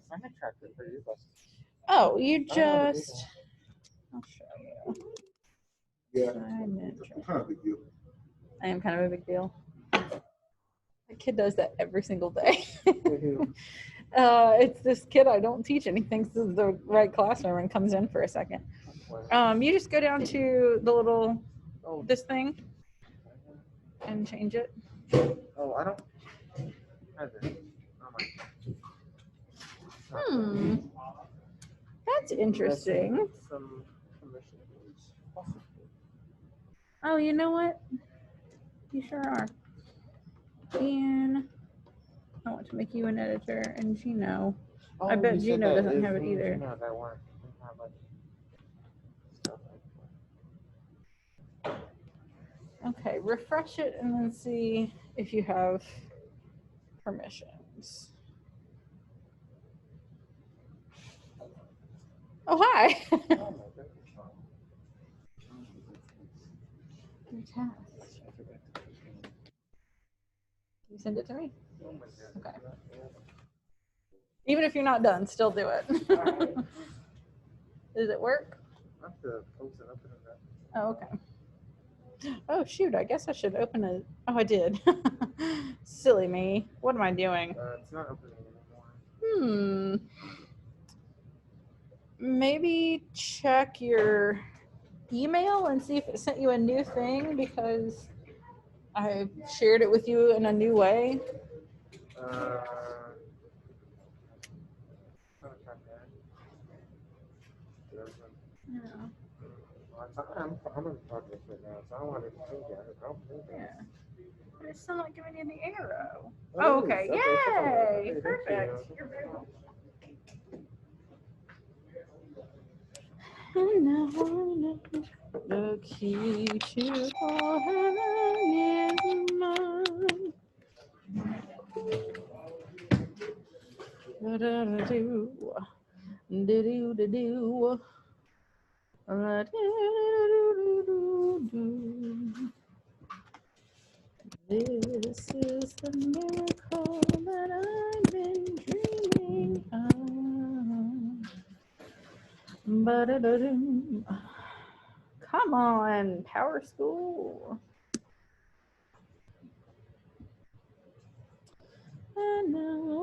assignment tracker for your bus. Oh, you just. I'll show you. Yeah. Assignment Kind of big deal. I am kind of a big deal. My kid does that every single day. It's this kid I don't teach, and he thinks this is the right classroom and comes in for a second. You just go down to the little this thing and change it. Oh, I don't have it. That's interesting. Some permissions. Oh, you know what? You sure are. And I want to make you an editor, and Gino. I bet Gino doesn't have it either. Gino, that one. Okay, refresh it and then see if you have permissions. Oh, hi. Your task. You send it to me? Okay. Even if you're not done, still do it. Does it work? I have to close it up in that. Oh, okay. Oh, shoot. I guess I should open it. Oh, I did. Silly me. What am I doing? It's not opening anymore. Maybe check your email and see if it sent you a new thing, because I shared it with you in a new way. Yeah. I'm in progress right now, so I don't want to change it. I don't think that. Yeah. But it's still not giving you the arrow. Oh, okay. Yay! Perfect. You're very welcome. And now I know the key to all heaven is mine. Da-da-da-do. Do-do-do-do. Da-do-do-do-do. This is the miracle that I've been dreaming of. Ba-da-da-doo. Come on, Power School. I know.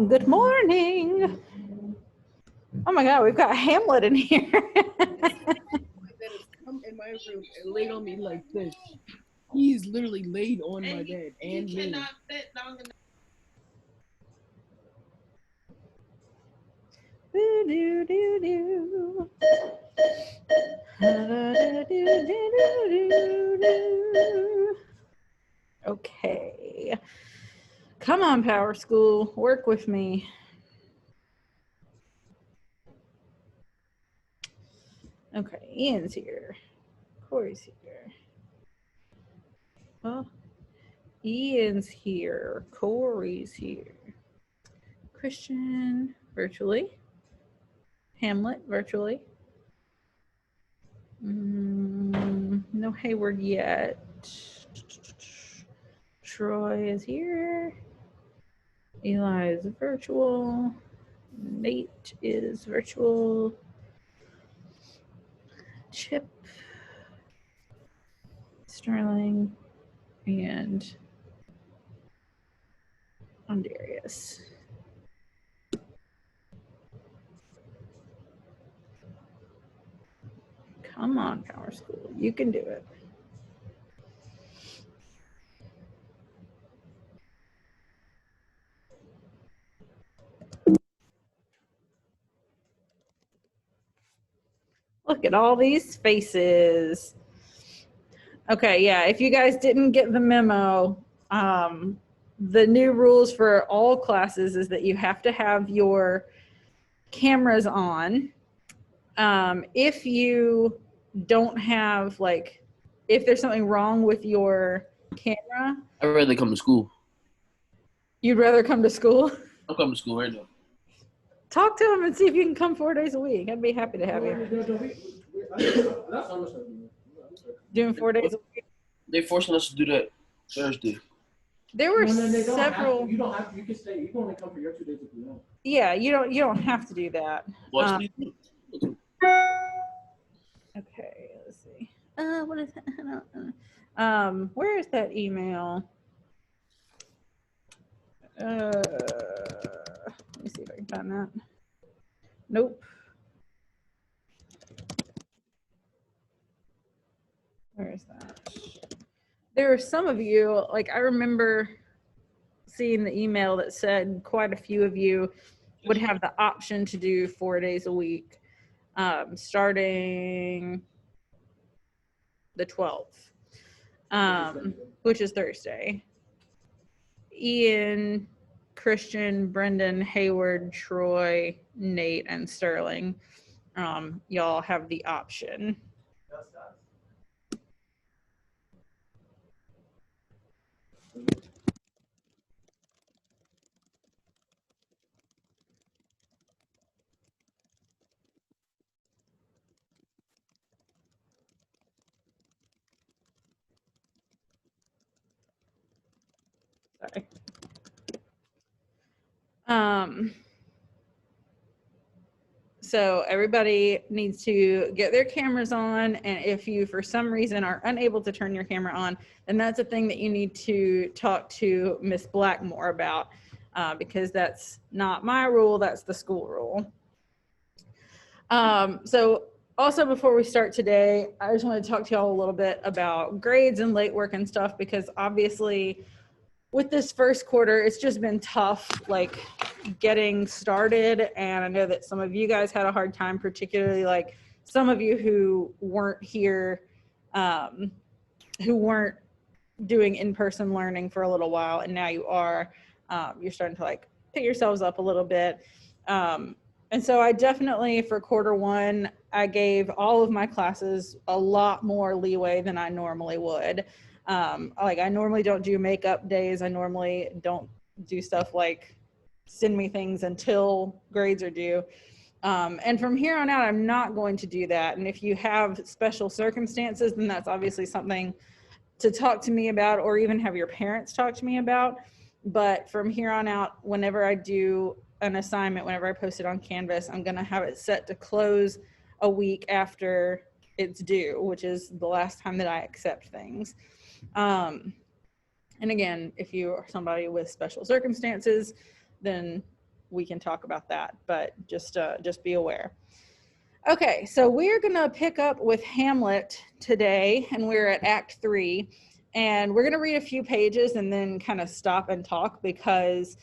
Good morning. Oh my God, we've got Hamlet in here. Come in my room and laid on me like this. He is literally laid on my bed and me. Cannot fit long enough. Okay. Come on, Power School. Work with me. Okay, Ian's here. Corey's here. Oh, Ian's here. Corey's here. Christian, virtually. Hamlet, virtually. No Hayward yet. Troy is here. Eli is virtual. Nate is virtual. Chip, Sterling, and Andarius. Come on, Power School. You can do it. Look at all these faces. Okay, yeah, if you guys didn't get the memo, the new rules for all classes is that you have to have your cameras on. If you don't have, like, if there's something wrong with your camera. I'd rather come to school. You'd rather come to school? I'm coming to school right now. Talk to him and see if you can come 4 days a week. I'd be happy to have you. Doing 4 days a week? They're forcing us to do that Thursday. There were No, they don't several. have to. You don't have to. You can stay. You can only come for your 2 days if you want. Yeah, you don't have to do that. Okay, let's see. What is that? I don't know. Where is that email? Let me see if I can find that. Nope. Where is that? There are some of you, like I remember seeing the email that said quite a few of you would have the option to do 4 days a week, starting the 12th, which is Thursday. Ian, Christian, Brendan, Hayward, Troy, Nate, and Sterling. Y'all have the option. Sorry. So everybody needs to get their cameras on, and if you for some reason are unable to turn your camera on, then that's a thing that you need to talk to Miss Blackmore about, because that's not my rule, that's the school rule. So also before we start today, I just want to talk to y'all a little bit about grades and late work and stuff, because obviously with this first quarter, it's just been tough, like getting started. And I know that some of you guys had a hard time, particularly like some of you who weren't here, who weren't doing in-person learning for a little while, and now you are. You're starting to like pick yourselves up a little bit. And so I definitely, for quarter one, I gave all of my classes a lot more leeway than I normally would. Like I normally don't do makeup days. I normally don't do stuff like send me things until grades are due. And from here on out, I'm not going to do that. And if you have special circumstances, then that's obviously something to talk to me about, or even have your parents talk to me about. But from here on out, whenever I do an assignment, whenever I post it on Canvas, I'm going to have it set to close a week after it's due, which is the last time that I accept things. And again, if you are somebody with special circumstances, then we can talk about that, but just be aware. Okay, so we're gonna pick up with Hamlet today, and we're at Act 3, and we're gonna read a few pages and then kind of stop and talk, because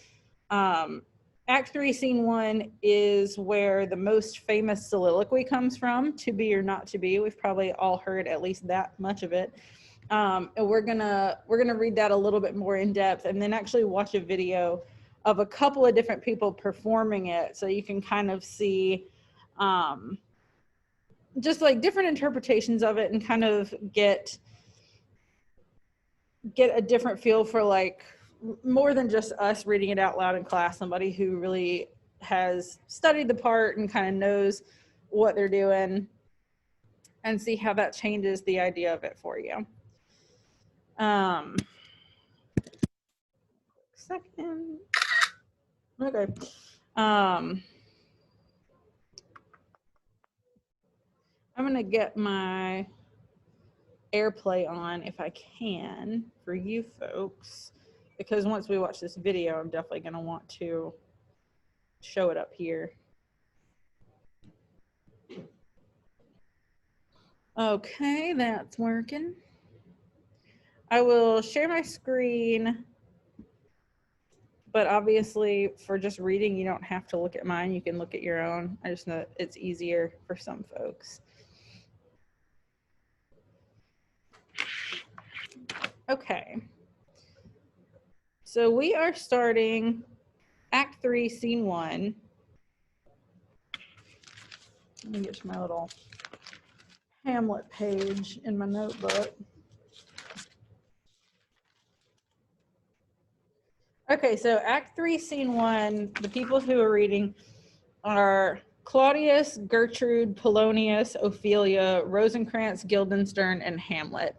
Act 3, Scene 1 is where the most famous soliloquy comes from, to be or not to be. We've probably all heard at least that much of it. And we're gonna read that a little bit more in depth, and then actually watch a video of a couple of different people performing it, so you can kind of see just like different interpretations of it, and kind of get a different feel for, like, more than just us reading it out loud in class, somebody who really has studied the part and kind of knows what they're doing, and see how that changes the idea of it for you. Second. Okay. I'm gonna get my AirPlay on if I can for you folks, because once we watch this video, I'm definitely gonna want to show it up here. Okay, that's working. I will share my screen, but obviously for just reading, you don't have to look at mine. You can look at your own. I just know it's easier for some folks. Okay. So we are starting Act 3, Scene 1. Let me get to my little Hamlet page in my notebook. Okay, so Act 3, Scene 1, the people who are reading are Claudius, Gertrude, Polonius, Ophelia, Rosencrantz, Guildenstern, and Hamlet.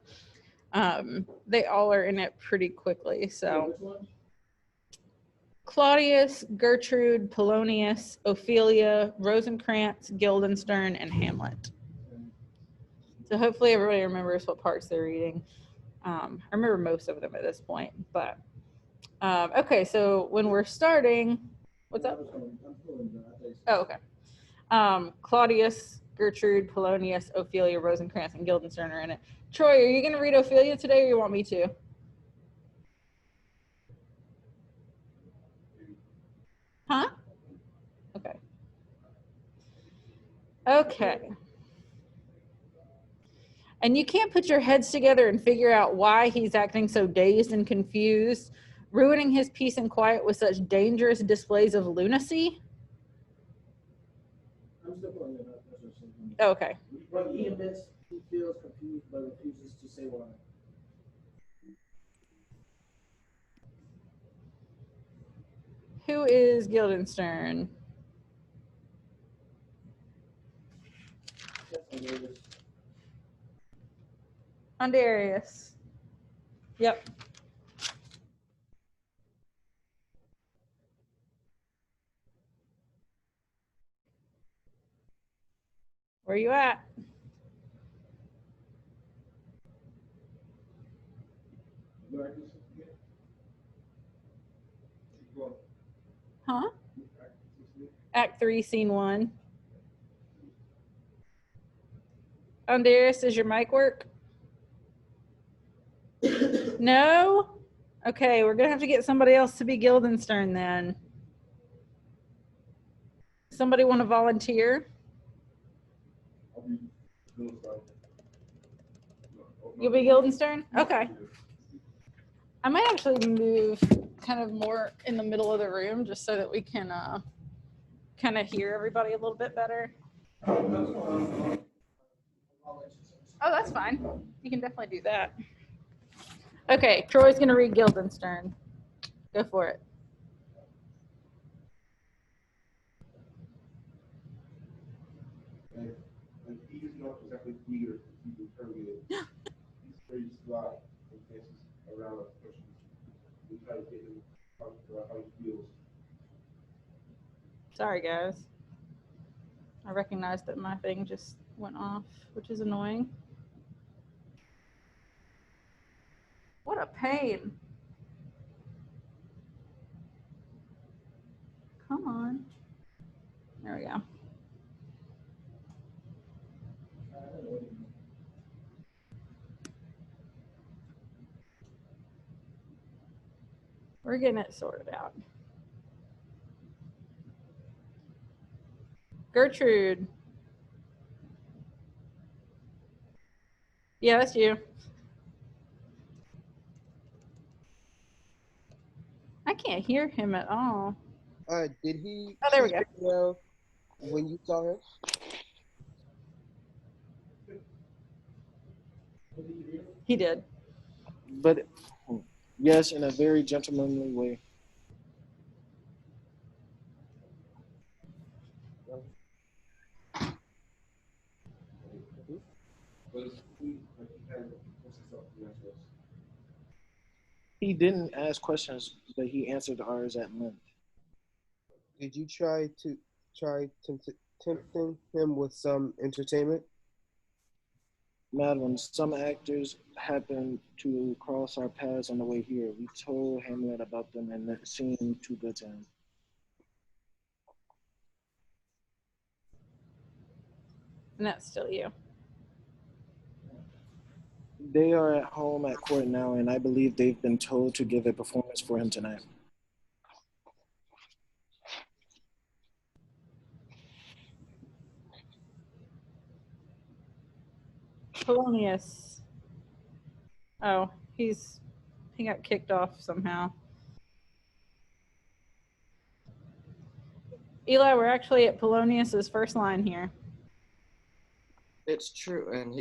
They all are in it pretty quickly. So Claudius, Gertrude, Polonius, Ophelia, Rosencrantz, Guildenstern, and Hamlet. So hopefully everybody remembers what parts they're reading. I remember most of them at this point, but okay, so when we're starting, what's up? Oh, okay. Claudius, Gertrude, Polonius, Ophelia, Rosencrantz, and Guildenstern are in it. Troy, are you going to read Ophelia today, or you want me to? Huh? Okay. Okay. And you can't put your heads together and figure out why he's acting so dazed and confused, ruining his peace and quiet with such dangerous displays of lunacy? I'm still pulling it up. That's what I'm saying. Oh, okay. But he admits he feels confused but refuses to say why. Who is Guildenstern? Andarius. Yep. Where you at? Huh? Act 3, Scene 1. Andarius, does your mic work? No? Okay, we're going to have to get somebody else to be Guildenstern then. Somebody want to volunteer? You'll be Guildenstern? Okay. I might actually move kind of more in the middle of the room just so that we can kind of hear everybody a little bit better. Oh, that's fine. You can definitely do that. Okay, Troy's going to read Guildenstern. Go for it. And he is not exactly eager to keep interrogated. He's very sly and dances around us questions. We try to get him to talk about how he feels. Sorry, guys. I recognize that my thing just went off, which is annoying. What a pain. Come on. There we go. We're getting it sorted out. Gertrude. Yeah, that's you. I can't hear him at all. Did he? Oh, there we go. Well, when you saw him, He did. But yes, in a very gentlemanly way. But it's clean, like he had forced himself to answer us. He didn't ask questions, but he answered ours at length. did you try tempting him with some entertainment? Madeline, some actors happened to cross our paths on the way here. We told Hamlet about them and it seemed too good to him. And that's still you. They are at home at court now, and I believe they've been told to give a performance for him tonight. Polonius. Oh, he got kicked off somehow. Eli, we're actually at Polonius's first line here. It's true, and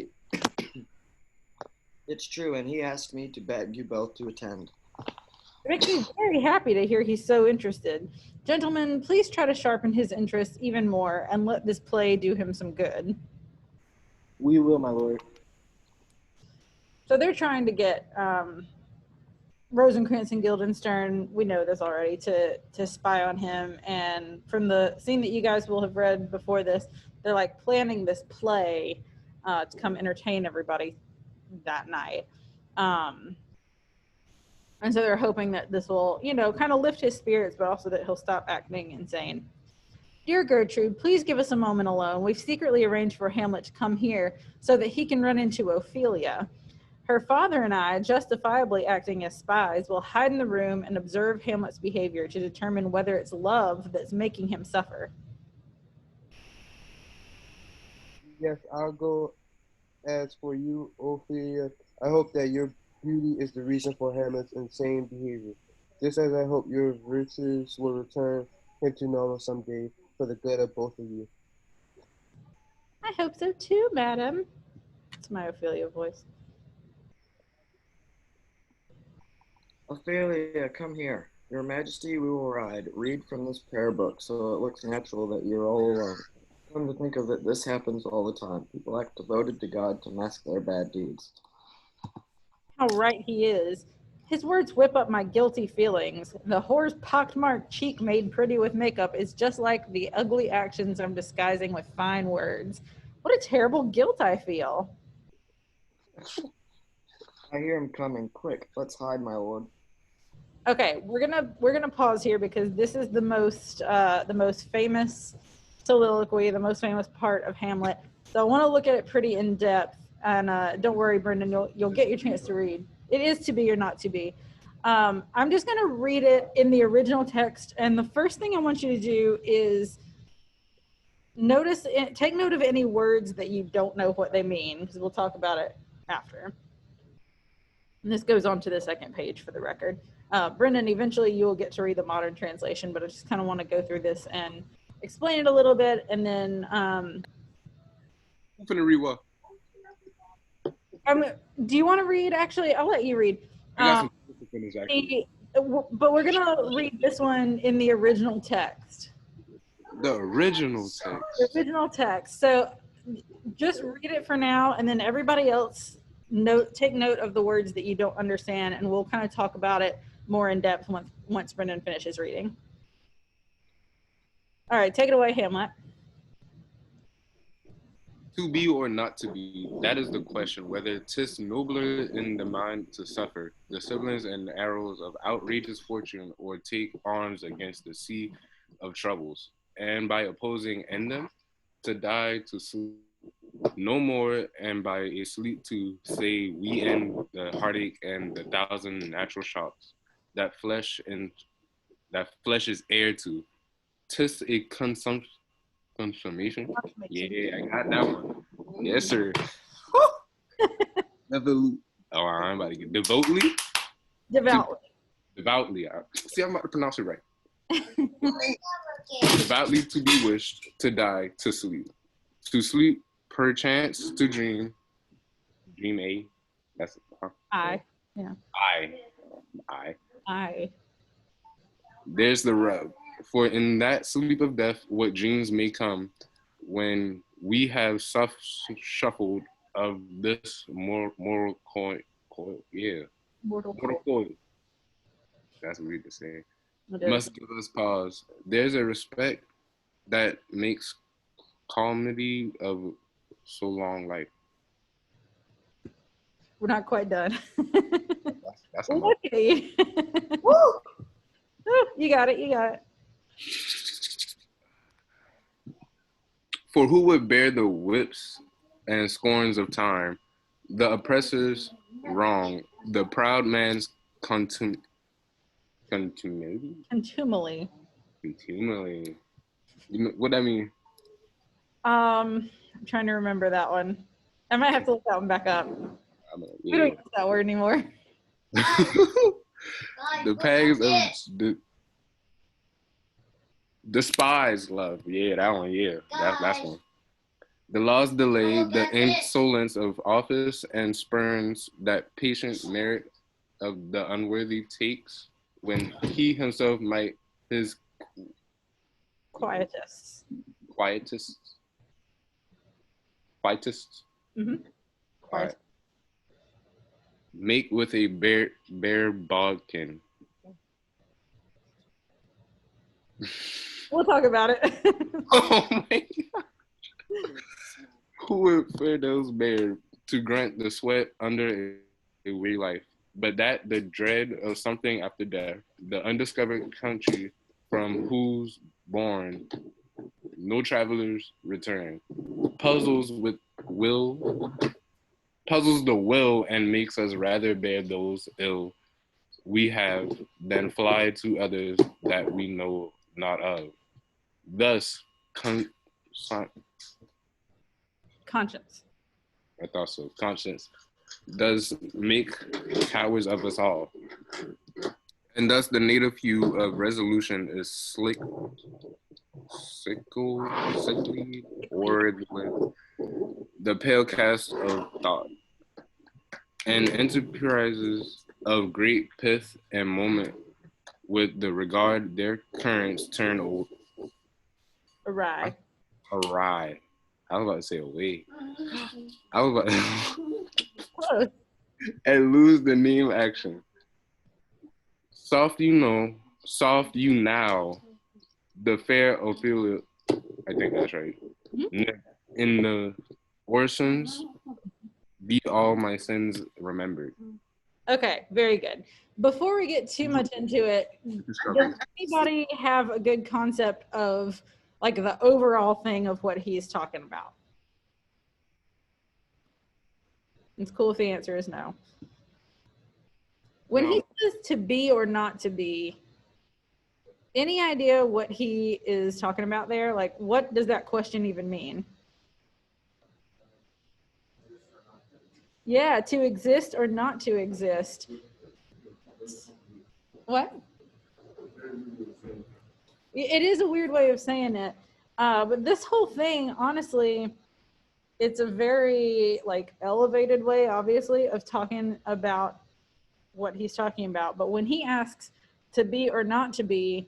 he asked me to beg you both to attend. It makes me very happy to hear he's so interested. Gentlemen, please try to sharpen his interest even more and let this play do him some good. We will, my lord. So they're trying to get Rosencrantz and Guildenstern, we know this already, to spy on him. And from the scene that you guys will have read before this, they're like planning this play to come entertain everybody that night. And so they're hoping that this will, you know, kind of lift his spirits, but also that he'll stop acting insane. Dear Gertrude, please give us a moment alone. We've secretly arranged for Hamlet to come here so that he can run into Ophelia. Her father and I, justifiably acting as spies, will hide in the room and observe Hamlet's behavior to determine whether it's love that's making him suffer. Yes, I'll go. As for you, Ophelia, I hope that your beauty is the reason for Hamlet's insane behavior. Just as I hope your virtues will return him to normal someday for the good of both of you. I hope so too, madam. It's my Ophelia voice. Ophelia, come here. Your Majesty, we will ride. Read from this prayer book, so it looks natural that you're all alone. Come to think of it, this happens all the time. People act devoted to God to mask their bad deeds. How right he is. His words whip up my guilty feelings. The whore's pockmarked cheek made pretty with makeup is just like the ugly actions I'm disguising with fine words. What a terrible guilt I feel. I hear him coming. Quick, let's hide, my lord. Okay, we're gonna pause here because this is the most famous soliloquy, the most famous part of Hamlet. So I want to look at it pretty in depth. And don't worry, Brendan, you'll get your chance to read. It is to be or not to be. I'm just gonna read it in the original text, and the first thing I want you to do is take note of any words that you don't know what they mean, because we'll talk about it after. And this goes on to the second page for the record. Brendan, eventually you will get to read the modern translation, but I just kind of want to go through this and explain it a little bit, and then I'm gonna read what? do you want to read? Actually, I'll let you read. I got some to finish actually. But we're gonna read this one in the original text. The original text. The original text. So just read it for now, and then everybody else take note of the words that you don't understand, and we'll kind of talk about it more in depth once Brendan finishes reading. All right, take it away, Hamlet. To be or not to be, that is the question, whether 'tis nobler in the mind to suffer the siblings and arrows of outrageous fortune, or take arms against the sea of troubles, and by opposing end them, to die to sleep no more, and by a sleep to say we end the heartache and the thousand natural shocks that flesh is heir to. 'Tis a consummation. Yeah, I got that one. Yes, sir. Devoutly. Oh, I'm about to get devoutly. Devoutly. See, I'm about to pronounce it right. Devoutly to be wished, to die, to sleep. To sleep, perchance, to dream. Dream A. That's I. Yeah. I. There's the rub. For in that sleep of death, what dreams may come when we have shuffled of this moral coil. Yeah. Mortal coil. That's what we just say. Must give us pause. There's a respect that makes comedy of so long life. We're not quite done. That's okay. Woo! You got it. For who would bear the whips and scorns of time, the oppressor's wrong, the proud man's contumely? Contumely. What that mean? I'm trying to remember that one. I might have to look that one back up. We don't use that word anymore. The pangs of the despised love. Yeah, that one. Yeah, that's one. The laws delay, the insolence of office, and spurns that patient merit of the unworthy takes, when he himself might his quietists. Mm-hmm. Quiet. Make with a bear bodkin. We'll talk about it. Oh my God. Who would fear those bears to grant the sweat under a weary life? But that the dread of something after death, the undiscovered country from whose born no travelers return, puzzles with will, puzzles the will and makes us rather bear those ill we have than fly to others that we know not of. Thus, Conscience. I thought so. Conscience does make cowards of us all. And thus the native hue of resolution is sickly, or the pale cast of thought. And enterprises of great pith and moment with the regard their currents turn Awry. awry. I was about to say away. I was about Close. and lose the name action. Soft you now, the fair Ophelia, I think that's right. In the orisons, be all my sins remembered. Okay, very good. Before we get too much into it, does anybody have a good concept of like the overall thing of what he's talking about? It's cool if the answer is no. When he says to be or not to be, any idea what he is talking about there? Like, what does that question even mean? Yeah, to exist or not to exist. What? It is a weird way of saying it. But this whole thing, honestly, it's a very like elevated way, obviously, of talking about what he's talking about. But when he asks to be or not to be,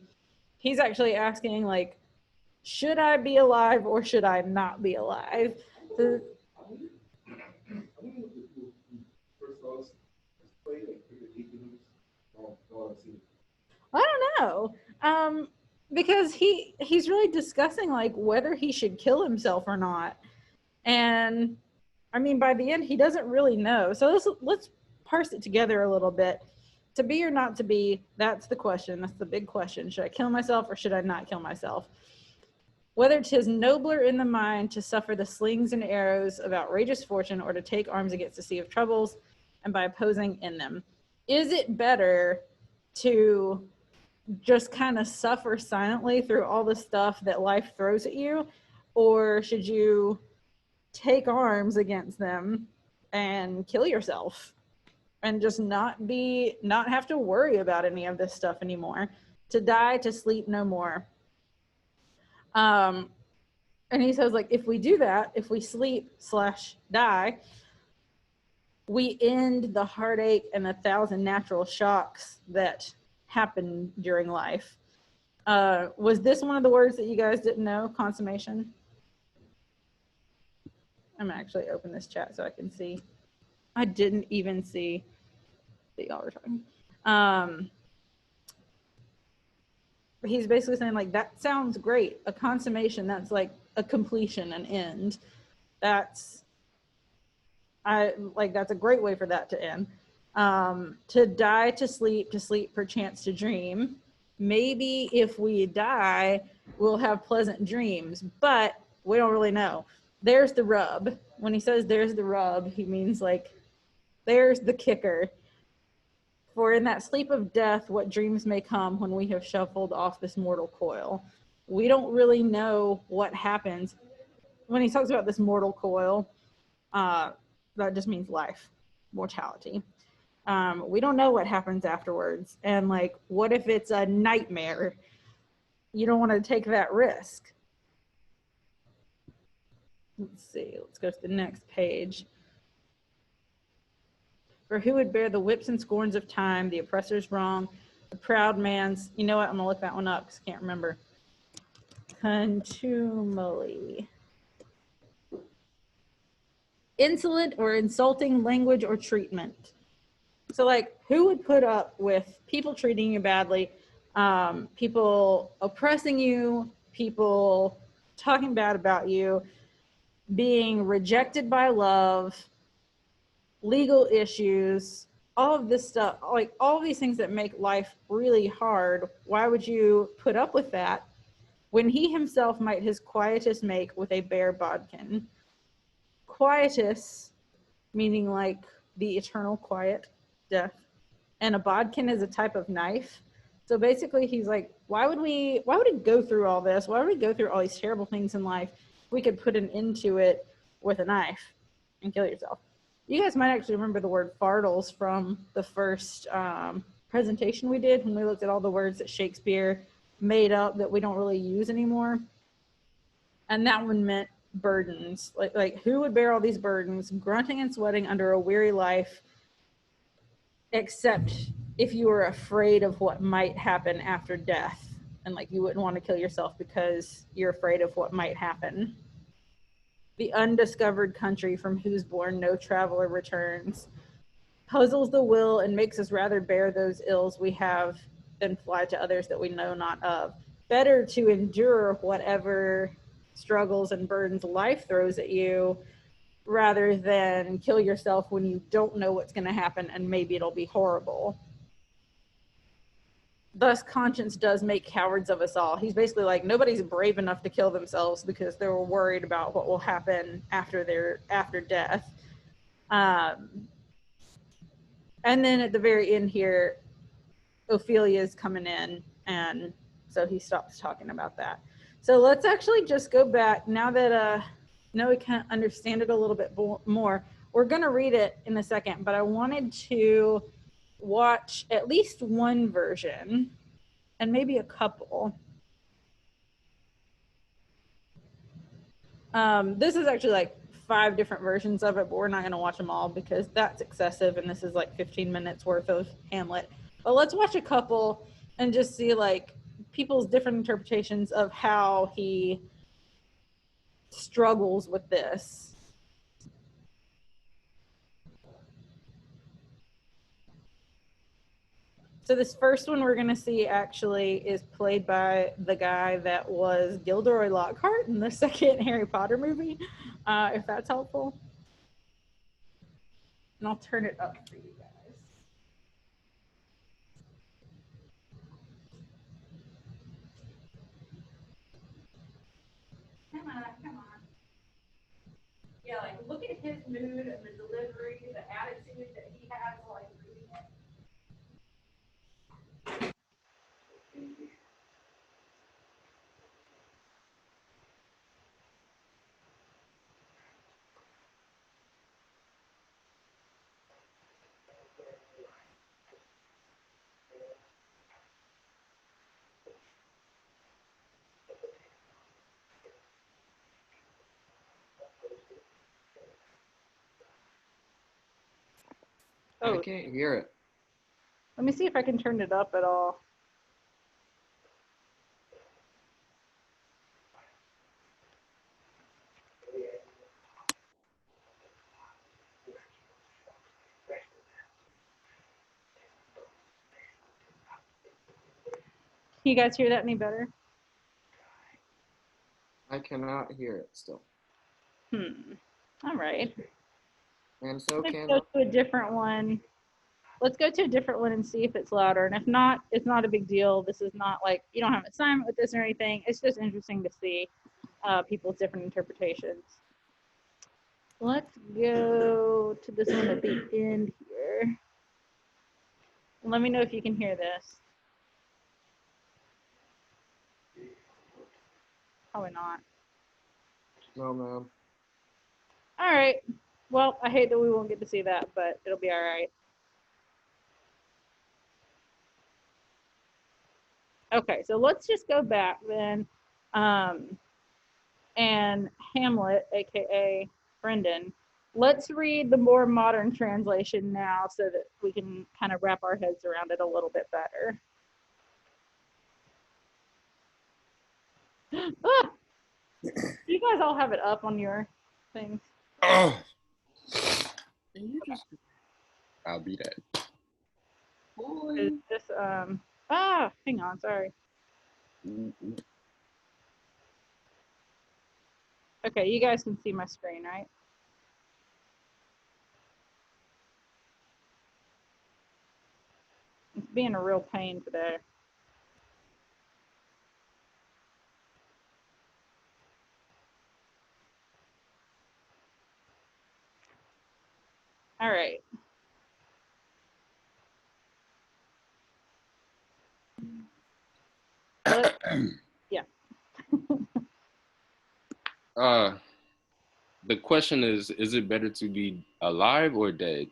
he's actually asking like, should I be alive or should I not be alive? So, I don't know. Because he's really discussing like whether he should kill himself or not. And I mean, by the end, he doesn't really know. So let's parse it together a little bit. To be or not to be, that's the question. That's the big question. Should I kill myself or should I not kill myself? Whether 'tis nobler in the mind to suffer the slings and arrows of outrageous fortune or to take arms against the sea of troubles and by opposing in them. Is it better to just kind of suffer silently through all the stuff that life throws at you? Or should you take arms against them and kill yourself and just not have to worry about any of this stuff anymore? To die, to sleep no more. And he says, like, if we do that, if we sleep/die, we end the heartache and 1,000 natural shocks that happen during life. Was this one of the words that you guys didn't know? Consummation? I'm gonna actually open this chat so I can see. I didn't even see that y'all were talking. He's basically saying like, that sounds great. A consummation, that's like a completion, an end. That's a great way for that to end. To die, to sleep perchance to dream. Maybe if we die, we'll have pleasant dreams, but we don't really know. There's the rub. When he says there's the rub, he means like, there's the kicker. For in that sleep of death, what dreams may come when we have shuffled off this mortal coil. We don't really know what happens. When he talks about this mortal coil, that just means life, mortality. We don't know what happens afterwards. And like, what if it's a nightmare? You don't want to take that risk. Let's see, let's go to the next page. For who would bear the whips and scorns of time, the oppressor's wrong, the proud man's, you know what, I'm gonna look that one up because I can't remember. Contumely. Insolent or insulting language or treatment. So like, who would put up with people treating you badly, people oppressing you, people talking bad about you, being rejected by love, legal issues, all of this stuff, like all of these things that make life really hard? Why would you put up with that when he himself might his quietus make with a bare bodkin? Quietus meaning like the eternal quiet, death. And a bodkin is a type of knife. So basically he's like, why would we go through all this? Why would we go through all these terrible things in life? We could put an end to it with a knife and kill yourself. You guys might actually remember the word fartles from the first presentation we did when we looked at all the words that Shakespeare made up that we don't really use anymore. And that one meant burdens. Like who would bear all these burdens, grunting and sweating under a weary life, except if you were afraid of what might happen after death, and like you wouldn't want to kill yourself because you're afraid of what might happen. The undiscovered country from whose bourne no traveler returns puzzles the will and makes us rather bear those ills we have than fly to others that we know not of. Better to endure whatever struggles and burdens life throws at you rather than kill yourself when you don't know what's going to happen and maybe it'll be horrible. Thus, conscience does make cowards of us all. He's basically like, nobody's brave enough to kill themselves because they're worried about what will happen after death. And then at the very end here, Ophelia's coming in, and so he stops talking about that. So let's actually just go back now that now we can understand it a little bit more. We're going to read it in a second, but I wanted to watch at least one version and maybe a couple. This is actually like 5 different versions of it, but we're not going to watch them all because that's excessive, and this is like 15 minutes worth of Hamlet. But let's watch a couple and just see like people's different interpretations of how he struggles with this. So this first one we're going to see actually is played by the guy that was Gilderoy Lockhart in the second Harry Potter movie, if that's helpful. And I'll turn it up for you guys. Come on. Yeah, like look at his mood and the delivery, the attitude that he has like reading it. I can't hear it. Let me see if I can turn it up at all. Can you guys hear that any better? I cannot hear it still. All right. And so Let's can go to a different one. Let's go to a different one and see if it's louder. And if not, it's not a big deal. This is not like, you don't have an assignment with this or anything. It's just interesting to see people's different interpretations. Let's go to this one at the end here. Let me know if you can hear this. Probably not. No, ma'am. All right. Well, I hate that we won't get to see that, but it'll be all right. Okay, so let's just go back then. And Hamlet, aka Brendan, let's read the more modern translation now so that we can kind of wrap our heads around it a little bit better. Ah! You guys all have it up on your things. Oh. I'll be that. Is this hang on, sorry. Okay, you guys can see my screen, right? It's being a real pain today. All right. Yeah. The question is it better to be alive or dead?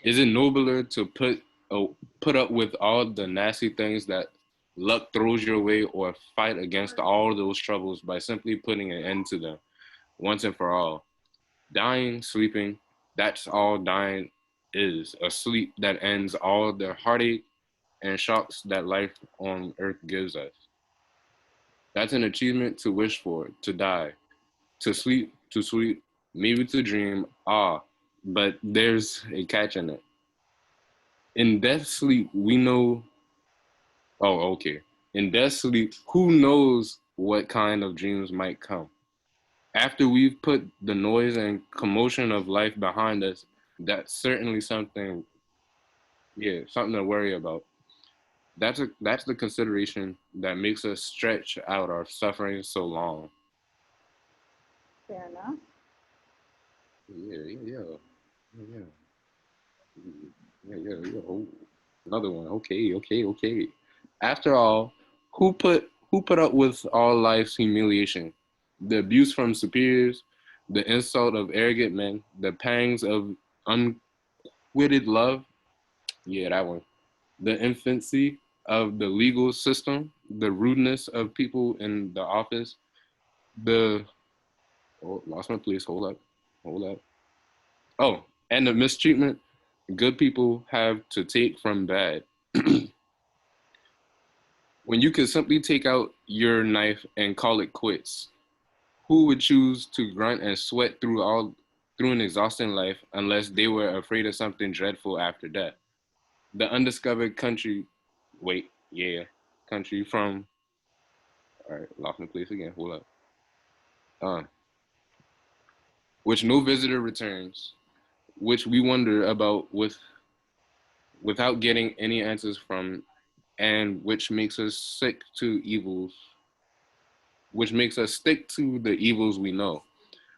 Is it nobler to put up with all the nasty things that luck throws your way, or fight against all those troubles by simply putting an end to them once and for all? Dying, sleeping, that's all dying is, a sleep that ends all the heartache and shocks that life on earth gives us. That's an achievement to wish for, to die, to sleep, maybe to dream, but there's a catch in it. In death sleep, we know, oh, okay. In death sleep, who knows what kind of dreams might come? After we've put the noise and commotion of life behind us, that's certainly something, yeah, something to worry about. That's the consideration that makes us stretch out our suffering so long. Fair enough. Yeah. Yeah. Oh, another one. Okay. After all, who put up with all life's humiliation, the abuse from superiors, the insult of arrogant men, the pangs of unquitted love? Yeah, that one. The infancy of the legal system, the rudeness of people in the office, the lost my place. Hold up. Oh, and the mistreatment good people have to take from bad. When you could simply take out your knife and call it quits, who would choose to grunt and sweat through an exhausting life unless they were afraid of something dreadful after death? The undiscovered country, country from, all right, lost my place again. Hold up. Uh, which no visitor returns, which we wonder about without getting any answers from, and which makes us stick to the evils we know,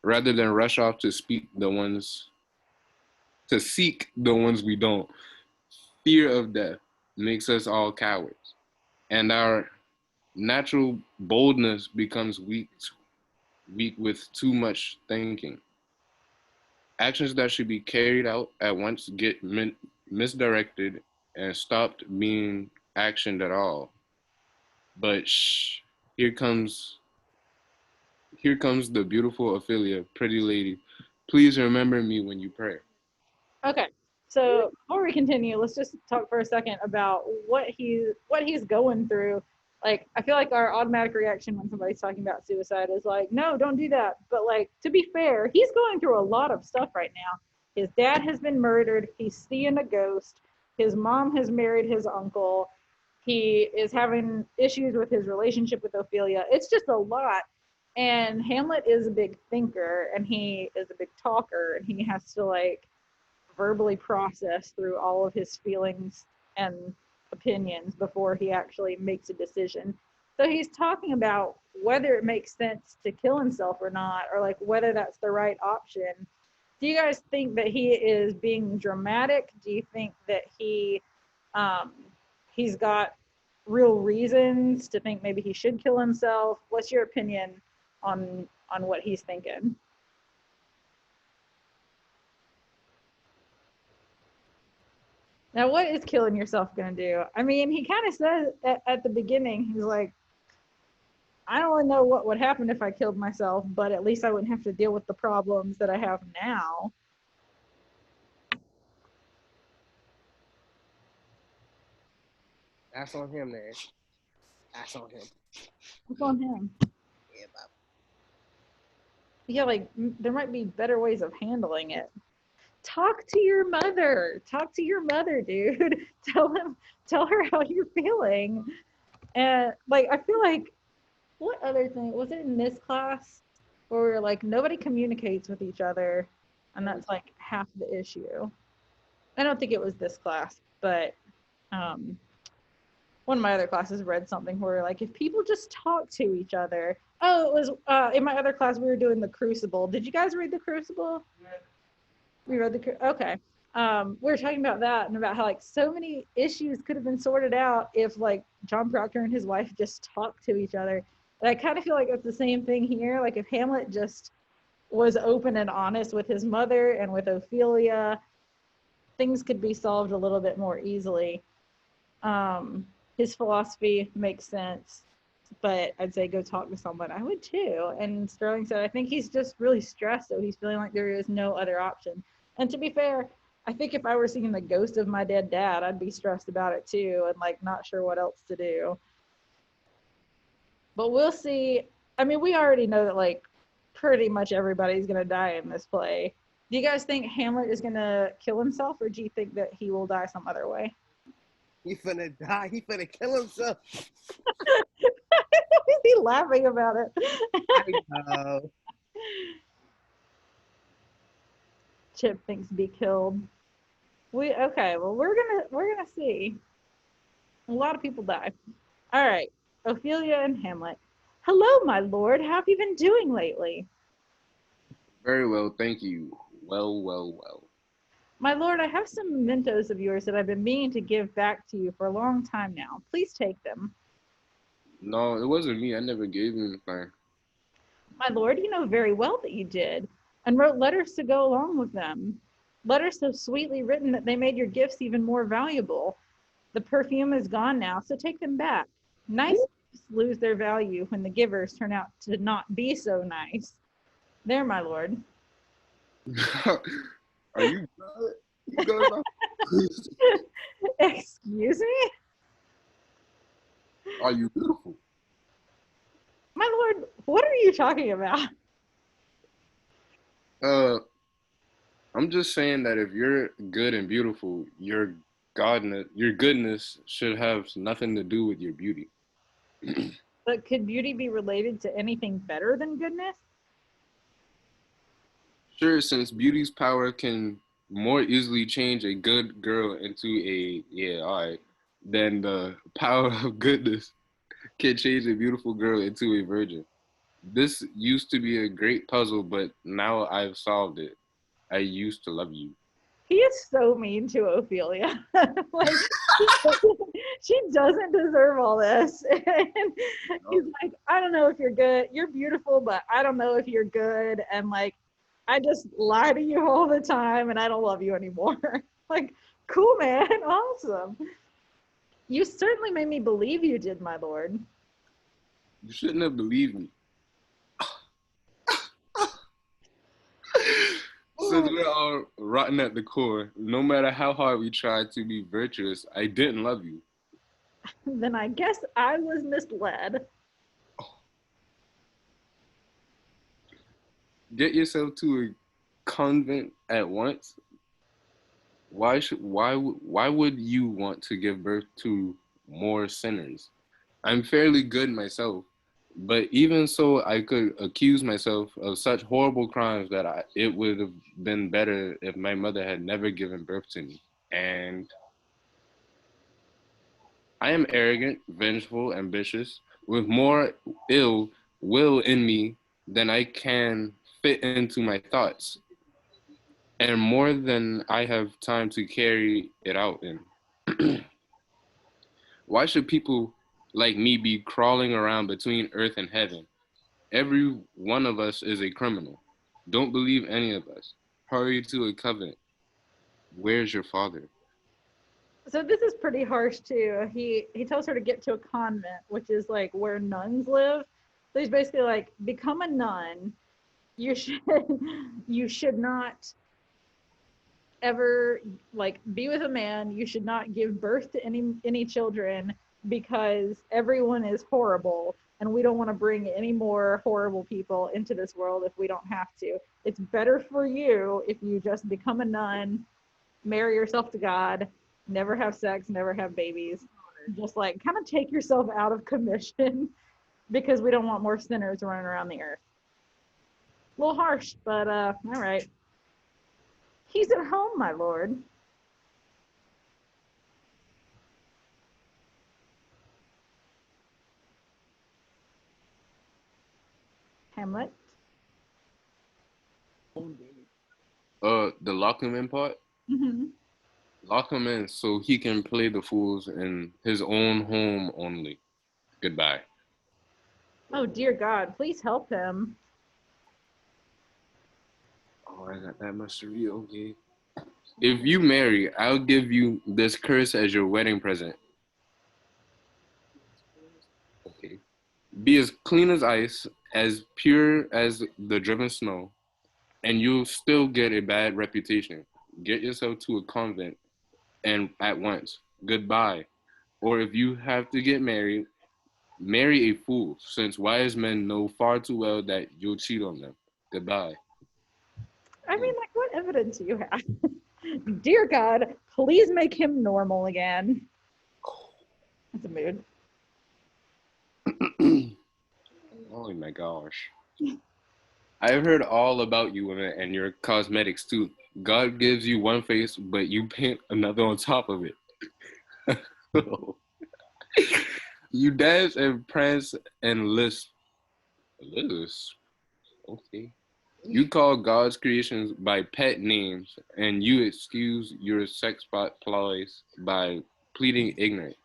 rather than rush off to seek the ones we don't. Fear of death makes us all cowards, and our natural boldness becomes weak with too much thinking. Actions that should be carried out at once get misdirected and stopped being actioned at all. But here comes here comes the beautiful Ophelia, pretty lady. Please remember me when you pray. Okay. So before we continue, let's just talk for a second about what he's going through. Like, I feel like our automatic reaction when somebody's talking about suicide is like, no, don't do that. But like, to be fair, he's going through a lot of stuff right now. His dad has been murdered. He's seeing a ghost. His mom has married his uncle. He is having issues with his relationship with Ophelia. It's just a lot. And Hamlet is a big thinker and he is a big talker and he has to like verbally process through all of his feelings and opinions before he actually makes a decision. So he's talking about whether it makes sense to kill himself or not, or like whether that's the right option. Do you guys think that he is being dramatic? Do you think that um, he's got real reasons to think maybe he should kill himself? What's your opinion on what he's thinking? Now, what is killing yourself going to do? I mean, he kind of says at the beginning, he's like, I don't really know what would happen if I killed myself, but at least I wouldn't have to deal with the problems that I have now. That's on him, man. That's on him. What's on him? Yeah, Bob. Yeah, like there might be better ways of handling it. talk to your mother. Talk to your mother, dude. Tell her how you're feeling. And like, I feel like, what other thing was it in this class where we were like, nobody communicates with each other, and that's like half the issue. I don't think it was this class, but one of my other classes read something where like, if people just talk to each other. Oh, it was in my other class we were doing the Crucible. Did you guys read the Crucible? We read the okay. We were talking about that and about how like so many issues could have been sorted out if like John Proctor and his wife just talked to each other. And I kind of feel like it's the same thing here. Like if Hamlet just was open and honest with his mother and with Ophelia, things could be solved a little bit more easily. His philosophy makes sense, but I'd say go talk to someone. I would too. And Sterling said, I think he's just really stressed, so he's feeling like there is no other option. And to be fair, I think if I were seeing the ghost of my dead dad, I'd be stressed about it too and like not sure what else to do. But we'll see. I mean, we already know that like pretty much everybody's going to die in this play. Do you guys think Hamlet is going to kill himself, or do you think that he will die some other way? He finna die. He finna kill himself. Is he laughing about it? I know. Chip thinks be killed. Okay, well we're gonna see. A lot of people die. All right, Ophelia and Hamlet. Hello, my lord. How have you been doing lately? Very well, thank you. Well. My lord, I have some mementos of yours that I've been meaning to give back to you for a long time now. Please take them. No, it wasn't me. I never gave him anything. My lord, you know very well that you did, and wrote letters to go along with them. Letters so sweetly written that they made your gifts even more valuable. The perfume is gone now, so take them back. Nice gifts lose their value when the givers turn out to not be so nice. There, my lord. Are you good? You good? Excuse me? Are you beautiful? My lord, what are you talking about? I'm just saying that if you're good and beautiful, your goodness should have nothing to do with your beauty. But could beauty be related to anything better than goodness? Sure, since beauty's power can more easily change a good girl into alright, then the power of goodness can change a beautiful girl into a virgin. This used to be a great puzzle, but now I've solved it. I used to love you. He is so mean to Ophelia. Like, she doesn't deserve all this. And he's like, I don't know if you're good. You're beautiful, but I don't know if you're good. And like, I just lie to you all the time and I don't love you anymore. Like, cool, man. Awesome. You certainly made me believe you did, my lord. You shouldn't have believed me. Since we're all rotten at the core, no matter how hard we tried to be virtuous, I didn't love you. Then I guess I was misled. Get yourself to a convent at once. Why would you want to give birth to more sinners? I'm fairly good myself, but even so, I could accuse myself of such horrible crimes that it would have been better if my mother had never given birth to me. And I am arrogant, vengeful, ambitious, with more ill will in me than I can fit into my thoughts, and more than I have time to carry it out in. Why should people like me be crawling around between earth and heaven? Every one of us is a criminal. Don't believe any of us. Hurry to a covenant. Where's your father? So this is pretty harsh too. He tells her to get to a convent, which is like where nuns live. So he's basically like, become a nun. You should not ever like be with a man. You should not give birth to any children. because everyone is horrible and we don't want to bring any more horrible people into this world if we don't have to. It's better for you if you just become a nun, marry yourself to God, never have sex, never have babies. Just like kind of take yourself out of commission because we don't want more sinners running around the earth. A little harsh, but all right. He's at home, my lord. Hamlet. The lock him in part. Mm-hmm. Lock him in so he can play the fools in his own home only. Goodbye. Oh, dear God, please help him. Oh, I got that much to read. Okay. If you marry, I'll give you this curse as your wedding present. Okay. Be as clean as ice, as pure as the driven snow, and you'll still get a bad reputation. Get yourself to a convent and at once. Goodbye. Or if you have to get married, marry a fool, since wise men know far too well that you'll cheat on them. Goodbye. I mean, like, what evidence do you have? Dear God, please make him normal again. That's a mood. Oh my gosh. I've heard all about you and your cosmetics too. God gives you one face, but you paint another on top of it. You dance and prance and lisp. Lisp? Okay. You call God's creations by pet names, and you excuse your sex ploys by pleading ignorant.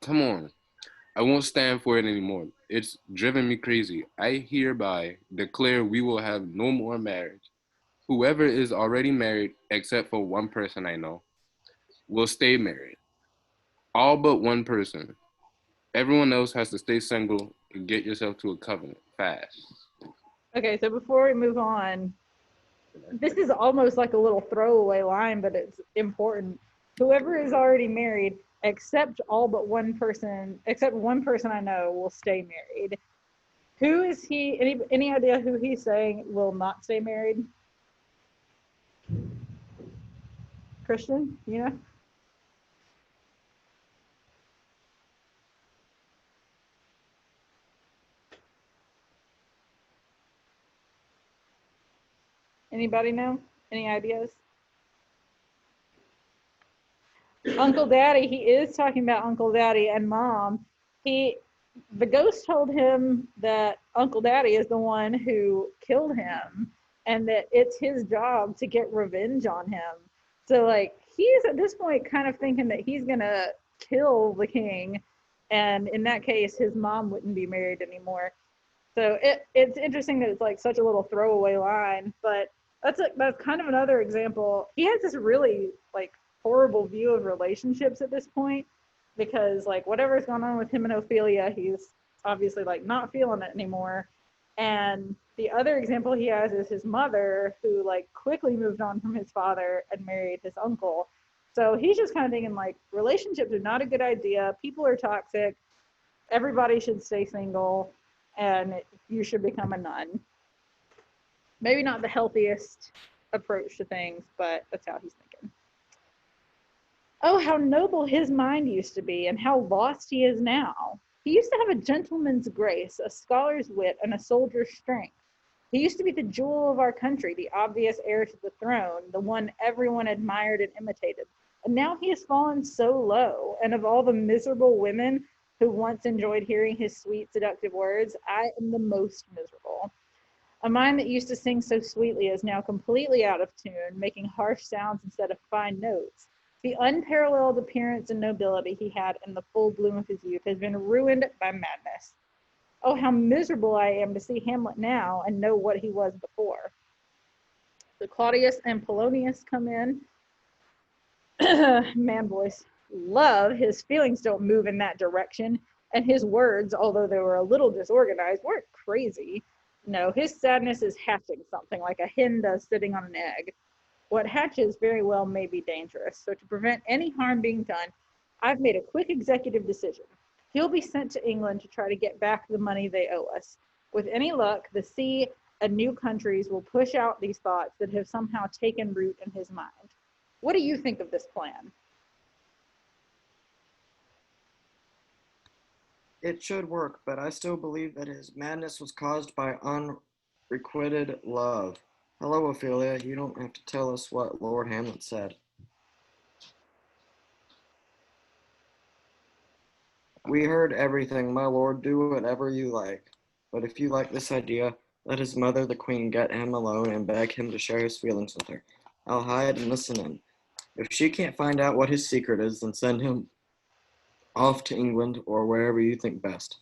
Come on. I won't stand for it anymore. It's driven me crazy. I hereby declare we will have no more marriage. Whoever is already married, except for one person I know, will stay married. All but one person. Everyone else has to stay single and get yourself to a covenant fast. Okay, so before we move on, this is almost like a little throwaway line, but it's important. Whoever is already married, except one person I know will stay married. Who is he? Any idea who he's saying will not stay married? Christian, you know? Anybody know? Any ideas? Uncle Daddy, he is talking about Uncle Daddy and Mom. The ghost told him that Uncle Daddy is the one who killed him and that it's his job to get revenge on him. So like he's at this point kind of thinking that he's gonna kill the king, and in that case his mom wouldn't be married anymore. So it's interesting that it's like such a little throwaway line, but that's kind of another example. He has this really like horrible view of relationships at this point because like whatever's going on with him and Ophelia, he's obviously like not feeling it anymore. And the other example he has is his mother, who like quickly moved on from his father and married his uncle. So he's just kind of thinking like relationships are not a good idea. People are toxic. Everybody should stay single, and you should become a nun. Maybe not the healthiest approach to things, but that's how he's thinking. Oh, how noble his mind used to be, and how lost he is now. He used to have a gentleman's grace, a scholar's wit, and a soldier's strength. He used to be the jewel of our country, the obvious heir to the throne, the one everyone admired and imitated. And now he has fallen so low, and of all the miserable women who once enjoyed hearing his sweet, seductive words, I am the most miserable. A mind that used to sing so sweetly is now completely out of tune, making harsh sounds instead of fine notes. The unparalleled appearance and nobility he had in the full bloom of his youth has been ruined by madness. Oh, how miserable I am to see Hamlet now and know what he was before. So Claudius and Polonius come in. Man voice. Love, his feelings don't move in that direction, and his words, although they were a little disorganized, weren't crazy. No, his sadness is hatching something like a hen does sitting on an egg. What hatches very well may be dangerous, so to prevent any harm being done, I've made a quick executive decision. He'll be sent to England to try to get back the money they owe us. With any luck, the sea and new countries will push out these thoughts that have somehow taken root in his mind. What do you think of this plan? It should work, but I still believe that his madness was caused by unrequited love. Hello, Ophelia. You don't have to tell us what Lord Hamlet said. We heard everything, my lord. Do whatever you like. But if you like this idea, let his mother, the queen, get him alone and beg him to share his feelings with her. I'll hide and listen in. If she can't find out what his secret is, then send him off to England or wherever you think best.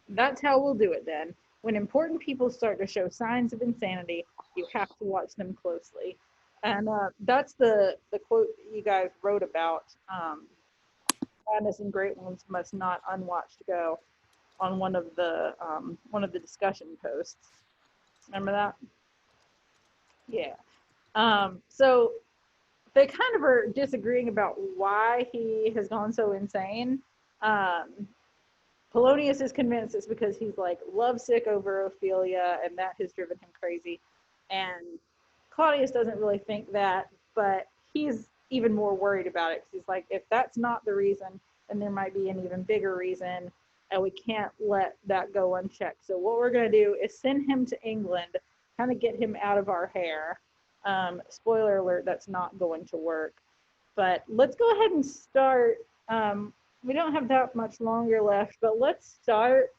That's how we'll do it then. When important people start to show signs of insanity, you have to watch them closely. And that's the quote you guys wrote about. Madness and great ones must not unwatched go on one of the discussion posts. Remember that? Yeah. So they kind of are disagreeing about why he has gone so insane. Polonius is convinced it's because he's like lovesick over Ophelia and that has driven him crazy. And Claudius doesn't really think that, but he's even more worried about it because he's like, if that's not the reason, then there might be an even bigger reason, and we can't let that go unchecked. So what we're going to do is send him to England, kind of get him out of our hair. Spoiler alert, that's not going to work. But let's go ahead and start. We don't have that much longer left, but let's start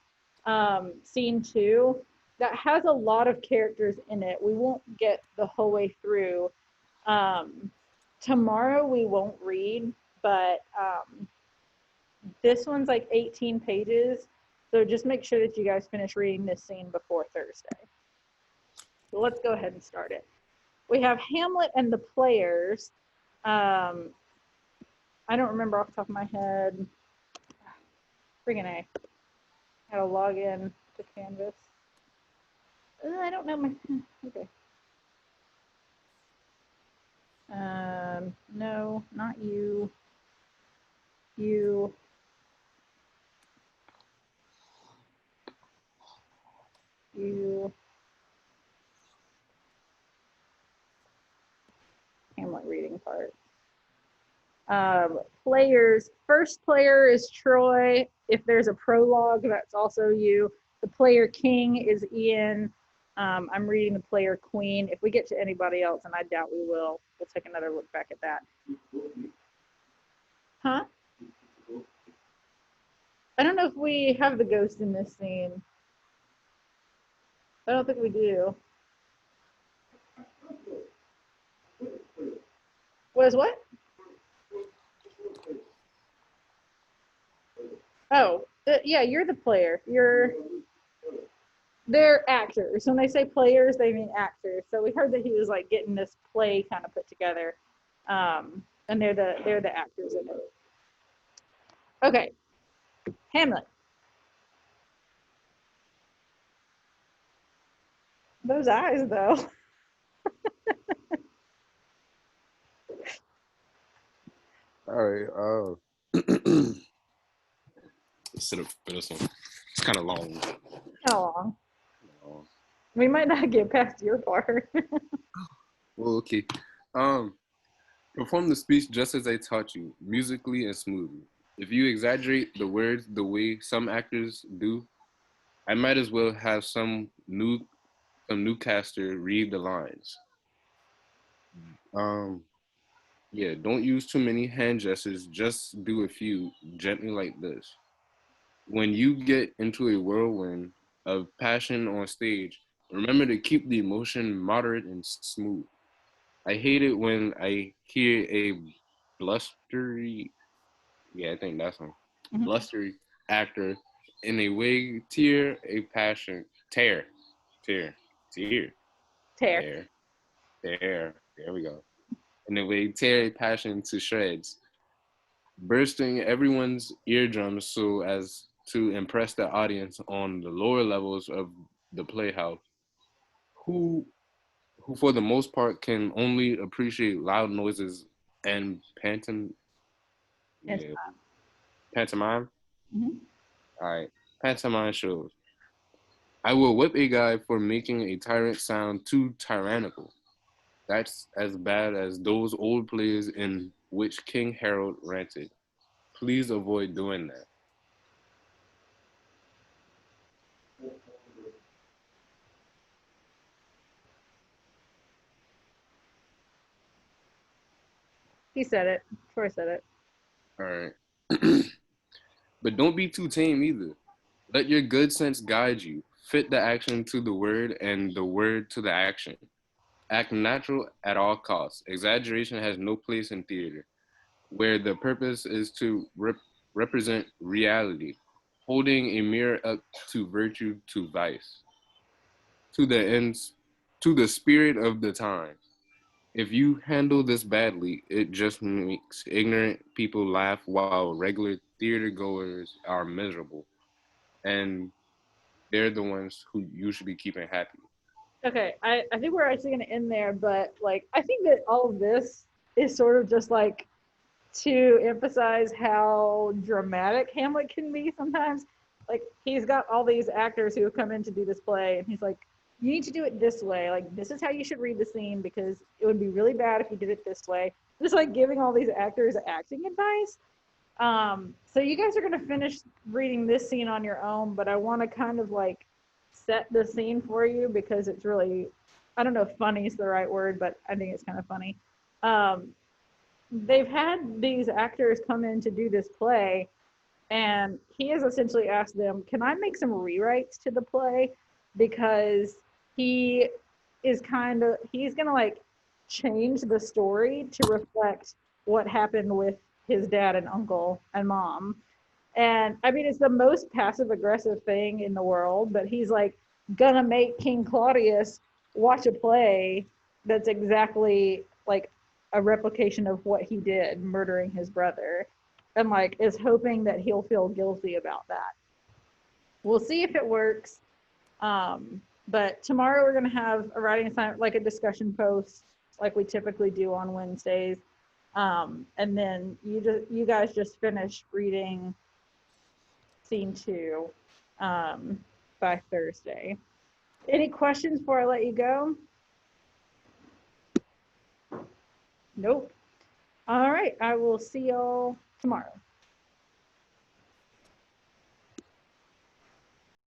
scene 2. That has a lot of characters in it. We won't get the whole way through. Tomorrow we won't read, but this one's like 18 pages. So just make sure that you guys finish reading this scene before Thursday. So let's go ahead and start it. We have Hamlet and the players. I don't remember off the top of my head. Friggin' A. How to log in to Canvas. I don't know my. Okay. No, not you. You. You. Hamlet reading part. Players. First player is Troy. If there's a prologue, that's also you. The player king is Ian. I'm reading the player queen. If we get to anybody else, and I doubt we will, we'll take another look back at that. Huh? I don't know if we have the ghost in this scene. I don't think we do. Was what? Oh, yeah, you're the player. They're actors. When they say players, they mean actors. So we heard that he was like getting this play kind of put together, and they're the actors in it. Okay, Hamlet. Those eyes, though. All right. Sit up for this one. It's kind of long. How long? We might not get past your part. Well, okay. Perform the speech just as I taught you, musically and smoothly. If you exaggerate the words the way some actors do, I might as well have some newcaster read the lines. Yeah, don't use too many hand gestures. Just do a few gently like this. When you get into a whirlwind of passion on stage, remember to keep the emotion moderate and smooth. I hate it when I hear a blustery, yeah, I think that's one, blustery actor in a way tear a passion, tear, there we go. In a way tear a passion to shreds, bursting everyone's eardrums so as to impress the audience on the lower levels of the playhouse, who for the most part can only appreciate loud noises and pantom. Yeah. Pantomime? Mhm. All right. Pantomime shows. I will whip a guy for making a tyrant sound too tyrannical. That's as bad as those old plays in which King Harold ranted. Please avoid doing that. He said it. Troy said it. All right. But don't be too tame either. Let your good sense guide you. Fit the action to the word and the word to the action. Act natural at all costs. Exaggeration has no place in theater, where the purpose is to represent reality, holding a mirror up to virtue, to vice, to the ends, to the spirit of the time. If you handle this badly, it just makes ignorant people laugh while regular theater goers are miserable. And they're the ones who you should be keeping happy. Okay, I think we're actually going to end there, but like I think that all of this is sort of just like to emphasize how dramatic Hamlet can be sometimes. Like he's got all these actors who have come in to do this play, and he's like, "You need to do it this way. Like this is how you should read the scene because it would be really bad if you did it this way." Just like giving all these actors acting advice. So you guys are gonna finish reading this scene on your own, but I want to kind of like set the scene for you because it's really, I don't know if funny is the right word, but I think it's kind of funny. Um, they've had these actors come in to do this play, and he has essentially asked them, "Can I make some rewrites to the play?" Because he is he's gonna like change the story to reflect what happened with his dad and uncle and mom. And I mean, it's the most passive aggressive thing in the world, but he's like gonna make King Claudius watch a play that's exactly like a replication of what he did, murdering his brother, and like is hoping that he'll feel guilty about that. We'll see if it works. But tomorrow we're gonna have a writing assignment, like a discussion post, like we typically do on Wednesdays. And then you guys just finish reading scene 2 by Thursday. Any questions before I let you go? Nope. All right, I will see y'all tomorrow.